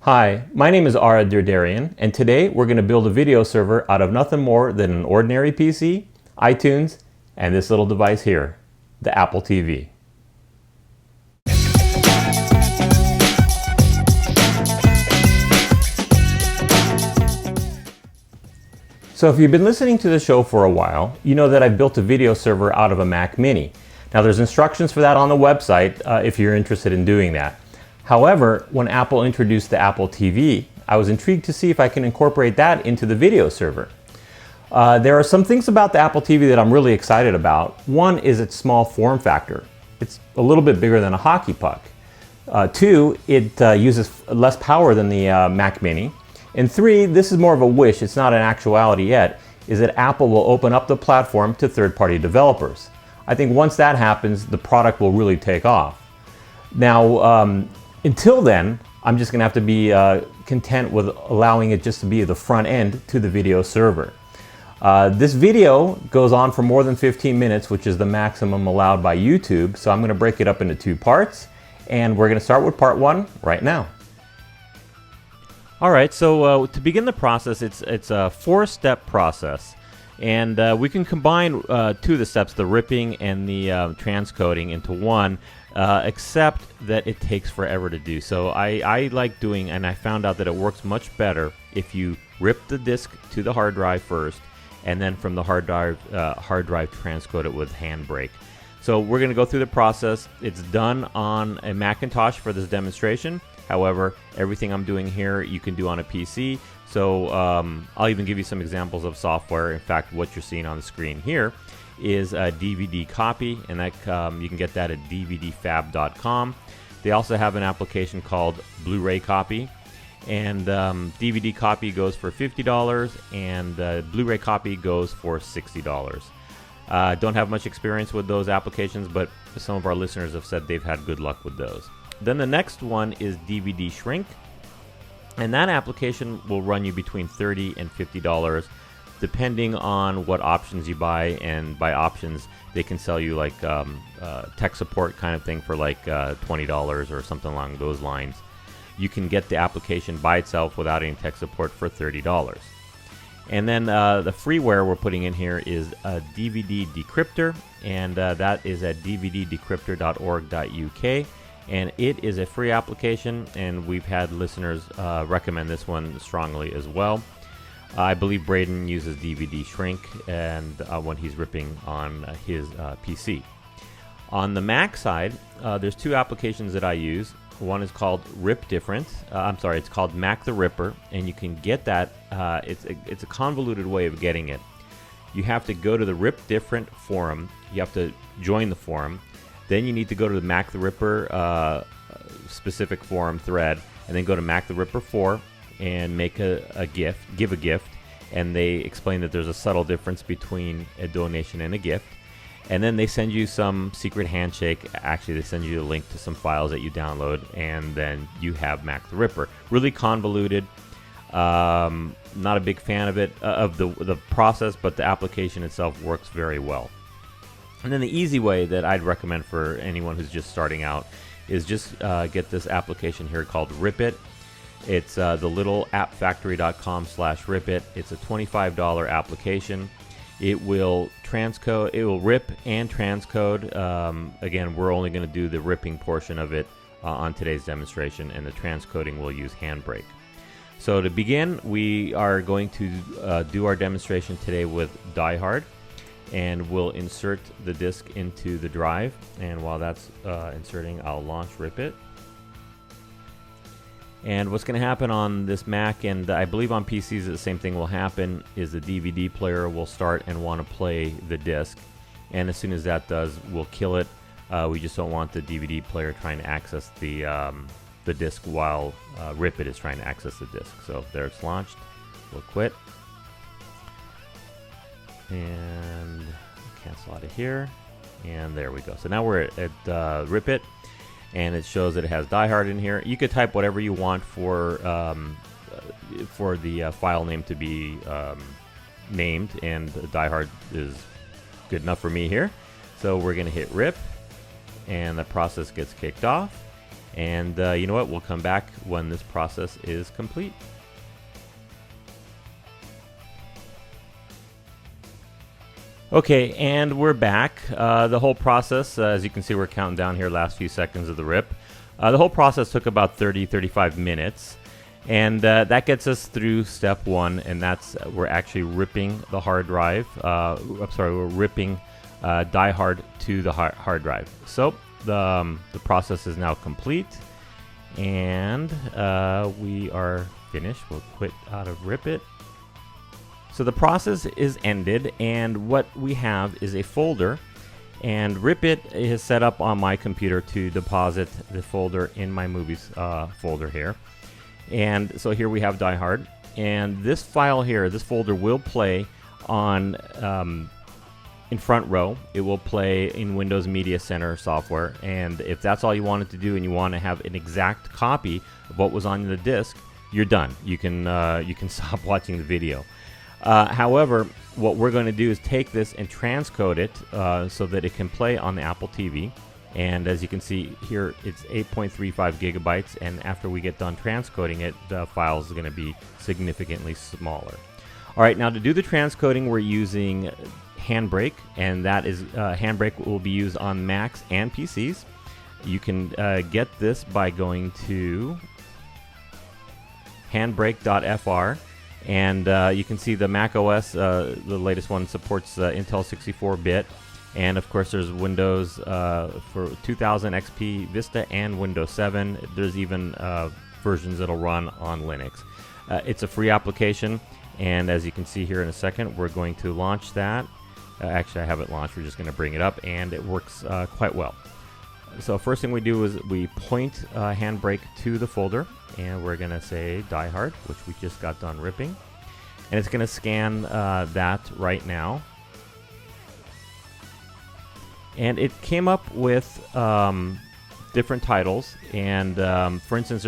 Hi, my name is Ara Derderian, and today we're going to build a video server out of nothing more than an ordinary PC, iTunes, and this little device here, the Apple TV. So if you've been listening to the show for a while, you know that I've built a video server out of a Mac Mini. Now there's instructions for that on the website if you're interested in doing that. However, when Apple introduced the Apple TV, I was intrigued to see if I can incorporate that into the video server. There are some things about the Apple TV that I'm really excited about. One is its small form factor. It's a little bit bigger than a hockey puck. Two, it uses less power than the Mac Mini. And three, this is more of a wish, it's not an actuality yet, is that Apple will open up the platform to third-party developers. I think once that happens, the product will really take off. Now, until then, I'm just going to have to be content with allowing it just to be the front end to the video server. This video goes on for more than 15 minutes, which is the maximum allowed by YouTube, so I'm going to break it up into two parts, and we're going to start with part one right now. All right, so to begin the process, it's a four-step process, and we can combine two of the steps, the ripping and the transcoding, into one. Except that it takes forever to do. So I like doing, and I found out that it works much better if you rip the disk to the hard drive first, and then from the hard drive transcode it with Handbrake. So we're going to go through the process. It's done on a Macintosh for this demonstration. However, everything I'm doing here you can do on a PC. So I'll even give you some examples of software. In fact, what you're seeing on the screen here is a DVD copy, and that you can get that at dvdfab.com. They also have an application called Blu-ray Copy, and DVD copy goes for $50, and Blu-ray copy goes for $60. Don't have much experience with those applications, but some of our listeners have said they've had good luck with those. Then the next one is DVD Shrink, and that application will run you between $30 and $50. Depending on what options you buy, and by options they can sell you like tech support kind of thing for like $20 or something along those lines. You can get the application by itself without any tech support for $30. And then the freeware we're putting in here is a DVD decryptor, and that is at dvddecryptor.org.uk, and it is a free application, and we've had listeners recommend this one strongly as well. I believe Braden uses DVD Shrink and when he's ripping on his PC. On the Mac side, there's two applications that I use. One is called Rip Different. It's called Mac the Ripper, and you can get that. It's a convoluted way of getting it. You have to go to the Rip Different forum. You have to join the forum. Then you need to go to the Mac the Ripper specific forum thread, and then go to Mac the Ripper 4. And make a gift, give a gift, and they explain that there's a subtle difference between a donation and a gift. And then they send you some secret handshake. Actually, they send you a link to some files that you download, and then you have Mac the Ripper. Really convoluted. Not a big fan of it, of the process, but the application itself works very well. And then the easy way that I'd recommend for anyone who's just starting out is just get this application here called Rip It. It's the little appfactory.com/ripit. It's a $25 application. It will transcode, it will rip and transcode. Again, we're only going to do the ripping portion of it on today's demonstration, and the transcoding will use Handbrake. So to begin, we are going to do our demonstration today with Die Hard, and we'll insert the disk into the drive. And while that's inserting, I'll launch Rip It. And what's going to happen on this Mac, and I believe on PCs the same thing will happen, is the DVD player will start and want to play the disc. And as soon as that does, we'll kill it. We just don't want the DVD player trying to access the disc while Rip It is trying to access the disc. So there, it's launched. We'll quit. And cancel out of here. And there we go. So now we're at Rip It. And it shows that it has Die Hard in here. You could type whatever you want for the file name to be named, and Die Hard is good enough for me here. So we're going to hit Rip, and the process gets kicked off. And you know what? We'll come back when this process is complete. Okay, and we're back. The whole process, as you can see, we're counting down here last few seconds of the rip. The whole process took about 35 minutes. And that gets us through step one, and that's we're actually ripping the hard drive. We're ripping Die Hard to the hard drive. So the process is now complete, and we are finished. We'll quit out of Rip It. So the process is ended, and what we have is a folder, and Rip It is set up on my computer to deposit the folder in my movies folder here. And so here we have Die Hard, and this file here, this folder will play on in front row. It will play in Windows Media Center software, and if that's all you wanted to do and you want to have an exact copy of what was on the disk, you're done. You can stop watching the video. However, what we're going to do is take this and transcode it so that it can play on the Apple TV. And as you can see here, it's 8.35 gigabytes, and after we get done transcoding it, the file is going to be significantly smaller. All right, now to do the transcoding, we're using Handbrake, and that is Handbrake will be used on Macs and PCs. You can get this by going to handbrake.fr, and you can see the Mac OS, the latest one supports Intel 64-bit. And of course, there's Windows for 2000 XP Vista and Windows 7. There's even versions that'll run on Linux. It's a free application, and as you can see here in a second, we're going to launch that. Actually, I have it launched. We're just going to bring it up, and it works quite well. So first thing we do is we point Handbrake to the folder, and we're going to say Die Hard, which we just got done ripping. And it's going to scan that right now. And it came up with different titles, and for instance,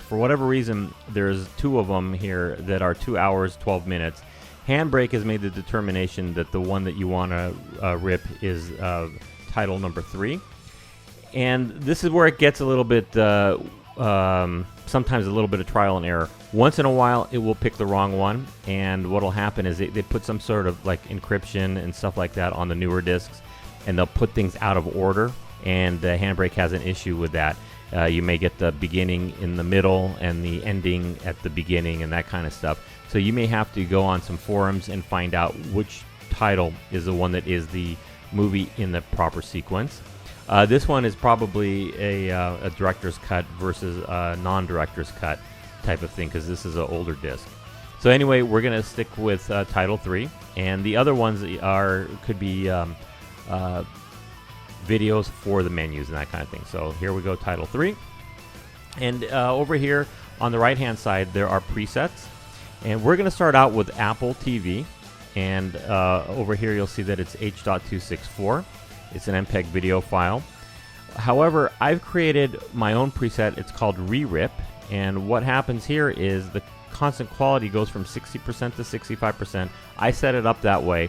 for whatever reason, there's two of them here that are 2 hours, 12 minutes. Handbrake has made the determination that the one that you want to rip is title number 3. And this is where it gets a little bit, sometimes a little bit of trial and error. Once in a while, it will pick the wrong one, and what will happen is they put some sort of like encryption and stuff like that on the newer discs, and they'll put things out of order, and Handbrake has an issue with that. You may get the beginning in the middle and the ending at the beginning and that kind of stuff. So you may have to go on some forums and find out which title is the one that is the movie in the proper sequence. This one is probably a director's cut versus a non-director's cut type of thing, because this is an older disc. So anyway, we're going to stick with title 3, and the other ones could be videos for the menus and that kind of thing. So here we go, title 3. And over here on the right hand side, there are presets. And we're going to start out with Apple TV. And over here you'll see that it's H.264. It's an MPEG video file. However, I've created my own preset. It's called Re-Rip. And what happens here is the constant quality goes from 60% to 65%. I set it up that way.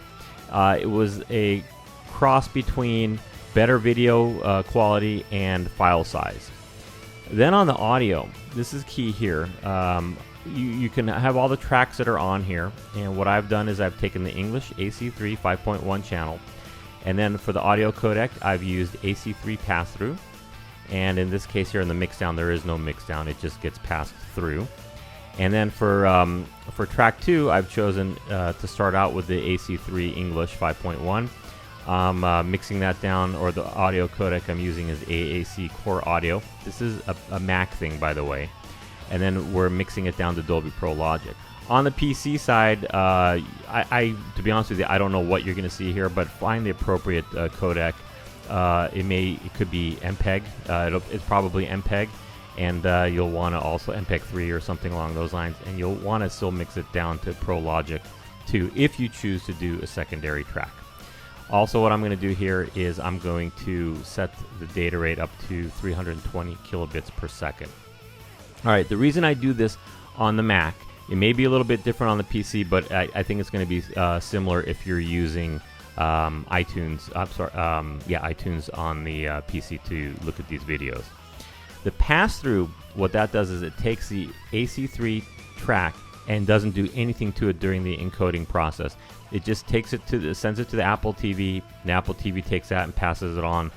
It was a cross between better video quality and file size. Then on the audio, this is key here. You can have all the tracks that are on here, and what I've done is I've taken the English AC3 5.1 channel, and then for the audio codec I've used AC3 pass-through, and in this case here in the mixdown there is no mixdown, it just gets passed through. And then for track 2 I've chosen to start out with the AC3 English 5.1. Mixing that down, or the audio codec I'm using is AAC Core Audio. This is a Mac thing, by the way. And then we're mixing it down to Dolby Pro Logic. On the PC side, to be honest with you, I don't know what you're going to see here, but find the appropriate codec. It could be MPEG. It's probably MPEG, and you'll want to also MPEG 3 or something along those lines, and you'll want to still mix it down to Pro Logic 2 if you choose to do a secondary track. Also, what I'm going to do here is I'm going to set the data rate up to 320 kilobits per second. All right, the reason I do this on the Mac, it may be a little bit different on the PC, but I think it's going to be similar if you're using iTunes. iTunes on the PC to look at these videos. The pass-through, what that does is it takes the AC3 track and doesn't do anything to it during the encoding process. It just takes it to sends it to the Apple TV, and the Apple TV takes that and passes it on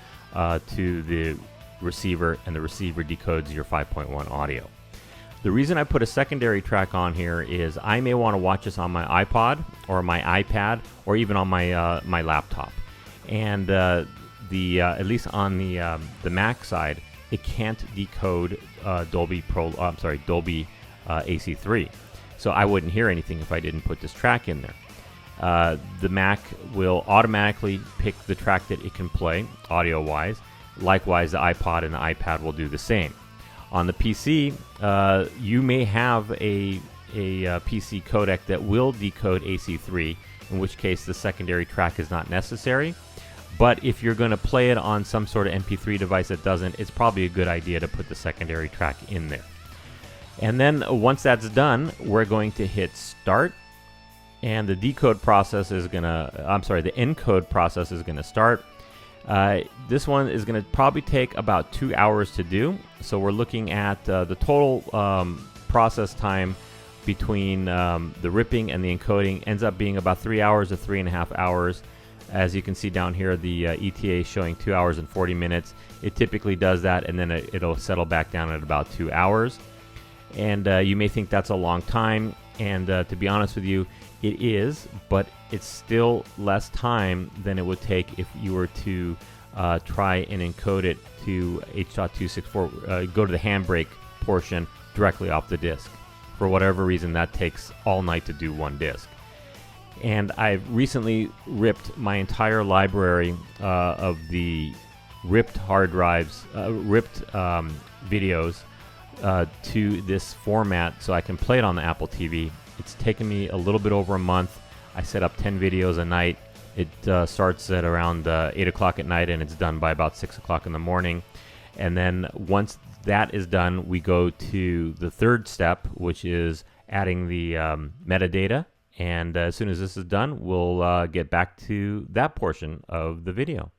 to the receiver, and the receiver decodes your 5.1 audio. The reason I put a secondary track on here is I may want to watch this on my iPod or my iPad or even on my my laptop, and at least on the Mac side, it can't decode Dolby AC3, so I wouldn't hear anything if I didn't put this track in there. The Mac will automatically pick the track that it can play audio-wise. Likewise, the iPod and the iPad will do the same. On the PC, you may have a PC codec that will decode AC3, in which case the secondary track is not necessary. But if you're going to play it on some sort of MP3 device that doesn't, it's probably a good idea to put the secondary track in there. And then once that's done, we're going to hit start, and the decode process is the encode process is going to start. This one is going to probably take about 2 hours to do. So we're looking at the total process time between the ripping and the encoding ends up being about 3 hours to 3.5 hours. As you can see down here, the ETA is showing 2 hours and 40 minutes. It typically does that, and then it'll settle back down at about 2 hours. And you may think that's a long time, and to be honest with you, it is, but it's still less time than it would take if you were to try and encode it to H.264, go to the handbrake portion directly off the disk. For whatever reason, that takes all night to do one disk. And I've recently ripped my entire library of the ripped hard drives, videos to this format so I can play it on the Apple TV. It's taken me a little bit over a month. I set up 10 videos a night. It starts at around 8 o'clock at night, and it's done by about 6 o'clock in the morning. And then once that is done, we go to the third step, which is adding the metadata. And as soon as this is done, we'll get back to that portion of the video.